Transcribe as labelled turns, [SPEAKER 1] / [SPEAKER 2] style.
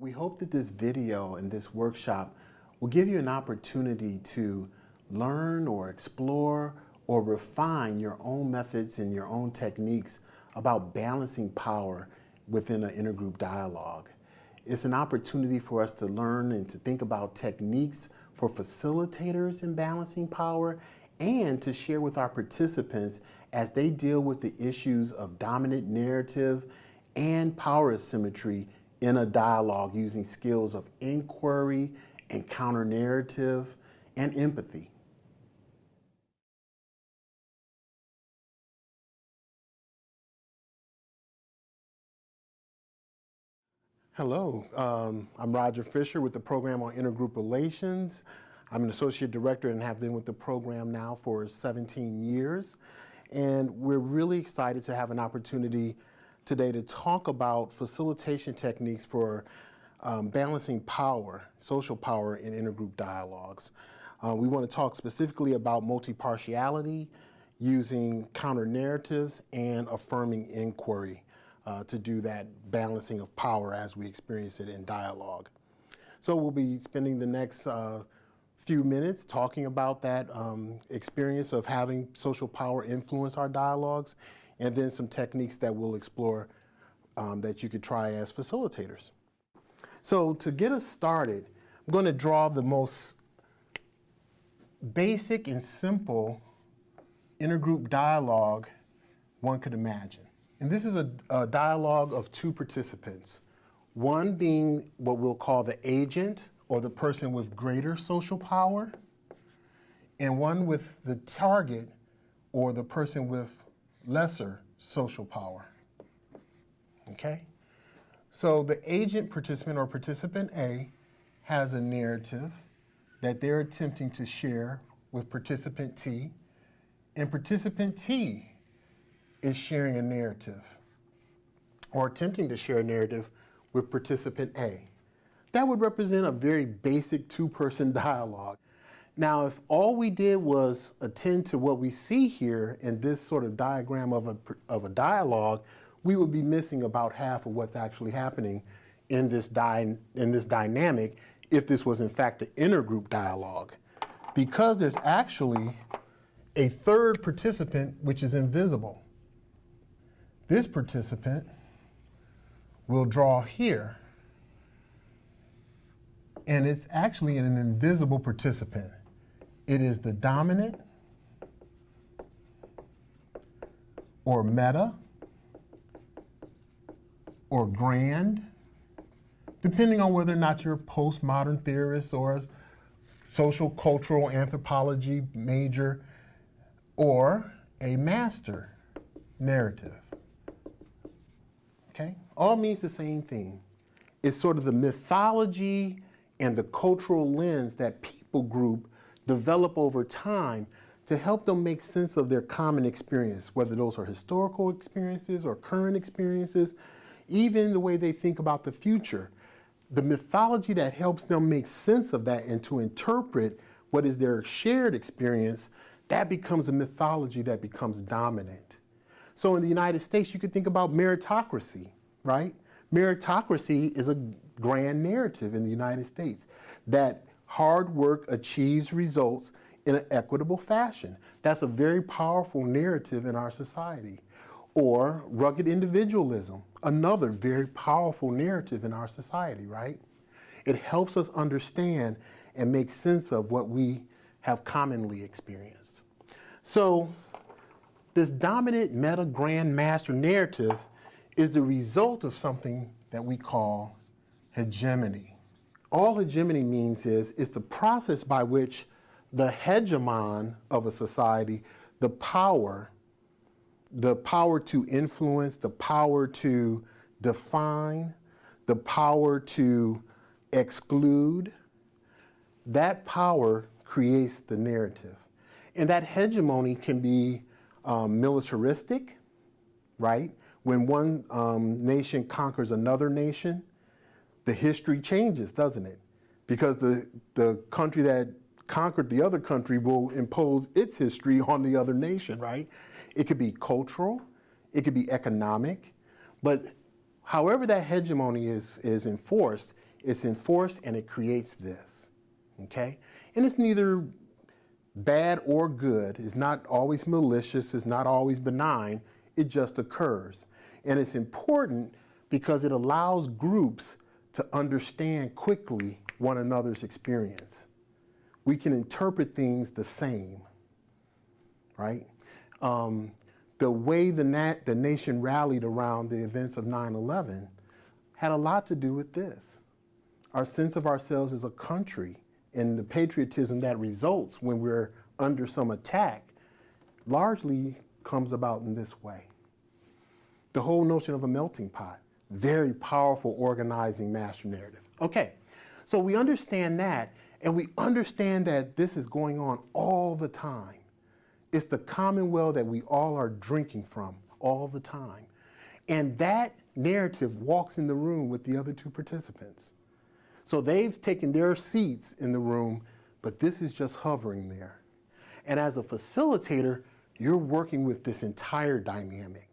[SPEAKER 1] We hope that this video and this workshop will give you an opportunity to learn or explore or refine your own methods and your own techniques about balancing power within an intergroup dialogue. It's an opportunity for us to learn and to think about techniques for facilitators in balancing power and to share with our participants as they deal with the issues of dominant narrative and power asymmetry in a dialogue using skills of inquiry and counter-narrative and empathy. Hello, I'm Roger Fisher with the program on intergroup relations. I'm an associate director and have been with the program now for 17 years. And we're really excited to have an opportunity today to talk about facilitation techniques for balancing power, social power in intergroup dialogues. We want to talk specifically about multipartiality, using counter-narratives and affirming inquiry to do that balancing of power as we experience it in dialogue. So we'll be spending the next few minutes talking about that experience of having social power influence our dialogues, and then some techniques that we'll explore that you could try as facilitators. So to get us started, I'm going to draw the most basic and simple intergroup dialogue one could imagine. And this is a dialogue of two participants, one being what we'll call the agent or the person with greater social power, and one with the target or the person with lesser social power. Okay? So the agent participant or participant A has a narrative that they're attempting to share with participant T, and participant T is sharing a narrative or attempting to share a narrative with participant A. That would represent a very basic two-person dialogue. Now, if all we did was attend to what we see here in this sort of diagram of a dialogue, we would be missing about half of what's actually happening in this dynamic if this was in fact an intergroup dialogue. Because there's actually a third participant which is invisible. This participant will draw here, and it's actually an invisible participant. It is the dominant or meta or grand, depending on whether or not you're a postmodern theorist or a social cultural anthropology major, or a master narrative. Okay? All means the same thing. It's sort of the mythology and the cultural lens that people group develop over time to help them make sense of their common experience, whether those are historical experiences or current experiences, even the way they think about the future. The mythology that helps them make sense of that and to interpret what is their shared experience, that becomes a mythology that becomes dominant. So in the United States, you could think about meritocracy, right? Meritocracy is a grand narrative in the United States that hard work achieves results in an equitable fashion. That's a very powerful narrative in our society. Or rugged individualism, another very powerful narrative in our society, right? It helps us understand and make sense of what we have commonly experienced. So this dominant meta grand master narrative is the result of something that we call hegemony. All hegemony means is the process by which the hegemon of a society, the power to influence, the power to define, the power to exclude, that power creates the narrative. And that hegemony can be militaristic, right? When one nation conquers another nation, the history changes, doesn't it? Because the country that conquered the other country will impose its history on the other nation, right? It could be cultural, it could be economic, but however that hegemony is enforced, it's enforced, and it creates this, okay? And it's neither bad or good. It's not always malicious. It's not always benign. It just occurs. And it's important because it allows groups to understand quickly one another's experience. We can interpret things the same, right? The way the nation rallied around the events of 9/11 had a lot to do with this. Our sense of ourselves as a country and the patriotism that results when we're under some attack largely comes about in this way. The whole notion of a melting pot, very powerful organizing master narrative. Okay, so we understand that, and we understand that this is going on all the time. It's the commonwealth that we all are drinking from all the time. And that narrative walks in the room with the other two participants. So they've taken their seats in the room, but this is just hovering there. And as a facilitator, you're working with this entire dynamic.